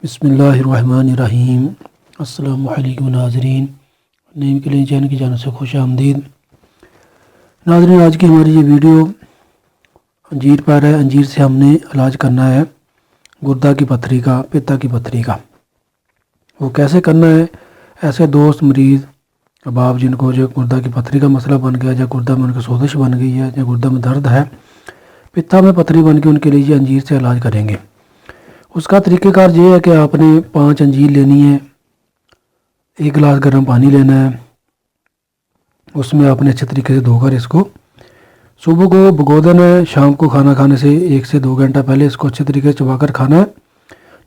بسم اللہ الرحمن الرحیم۔ السلام علیکم ناظرین، نیم کلین چینل کی جانب سے خوش آمدید۔ ناظرین، آج کی ہماری یہ ویڈیو انجیر پر ہے۔ انجیر سے ہم نے علاج کرنا ہے گردہ کی پتھری کا، پتا کی پتھری کا۔ وہ کیسے کرنا ہے؟ ایسے دوست مریض احباب جن کو جو گردہ کی پتھری کا مسئلہ بن گیا، یا گردہ میں ان کی سوزش بن گئی ہے، یا گردہ میں درد ہے، پتا میں پتھری بن کے، ان کے لیے یہ انجیر سے علاج کریں گے۔ اس کا طریقہ کار یہ ہے کہ آپ نے 5 انجیر لینی ہے، 1 گلاس گرم پانی لینا ہے، اس میں آپ نے اچھے طریقے سے دھو کر اس کو صبح کو بھگو دینا ہے، شام کو کھانا کھانے سے 1 سے 2 گھنٹہ پہلے اس کو اچھے طریقے سے چبا کر کھانا ہے۔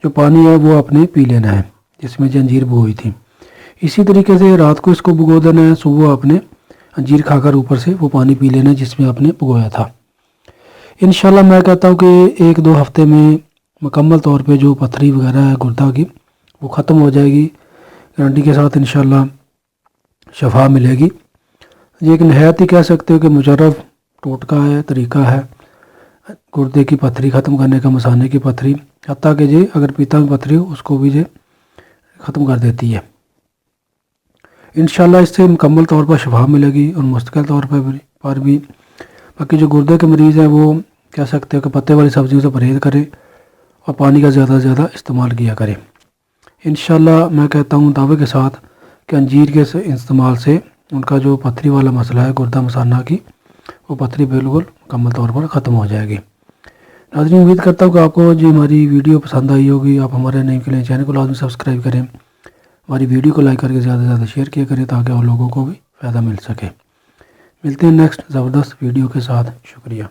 جو پانی ہے وہ آپ نے پی لینا ہے جس میں جو انجیر بھگوئی تھی۔ اسی طریقے سے رات کو اس کو بھگو دینا ہے، صبح آپ نے انجیر کھا کر اوپر سے وہ پانی پی لینا ہے جس میں آپ نے بھگویا تھا۔ انشاءاللہ میں کہتا ہوں کہ 1-2 ہفتے میں مکمل طور پہ جو پتھری وغیرہ ہے گردہ کی وہ ختم ہو جائے گی، گارنٹی کے ساتھ انشاءاللہ شفا ملے گی۔ یہ ایک نہایت ہی کہہ سکتے ہو کہ مجرب ٹوٹکا ہے، طریقہ ہے گردے کی پتھری ختم کرنے کا، مسانے کی پتھری، حتیٰ کہ جی اگر پیتا میں پتھری ہو اس کو بھی جی ختم کر دیتی ہے۔ انشاءاللہ اس سے مکمل طور پر شفا ملے گی، اور مستقل طور پر بھی باقی جو گردے کے مریض ہیں وہ کہہ سکتے ہو کہ پتے والی سبزیوں سے پرہیز کرے اور پانی کا زیادہ سے زیادہ استعمال کیا کرے۔ انشاءاللہ میں کہتا ہوں دعوے کے ساتھ کہ انجیر کے استعمال سے ان کا جو پتھری والا مسئلہ ہے گردہ مسانہ کی، وہ پتھری بالکل مکمل طور پر ختم ہو جائے گی۔ ناظرین، امید کرتا ہوں کہ آپ کو جو ہماری ویڈیو پسند آئی ہوگی۔ آپ ہمارے نیم کلین چینل کو لازمی سبسکرائب کریں، ہماری ویڈیو کو لائک کر کے زیادہ سے زیادہ شیئر کیا کریں تاکہ اور لوگوں کو بھی فائدہ مل سکے۔ ملتے ہیں نیکسٹ زبردست ویڈیو کے ساتھ۔ شکریہ۔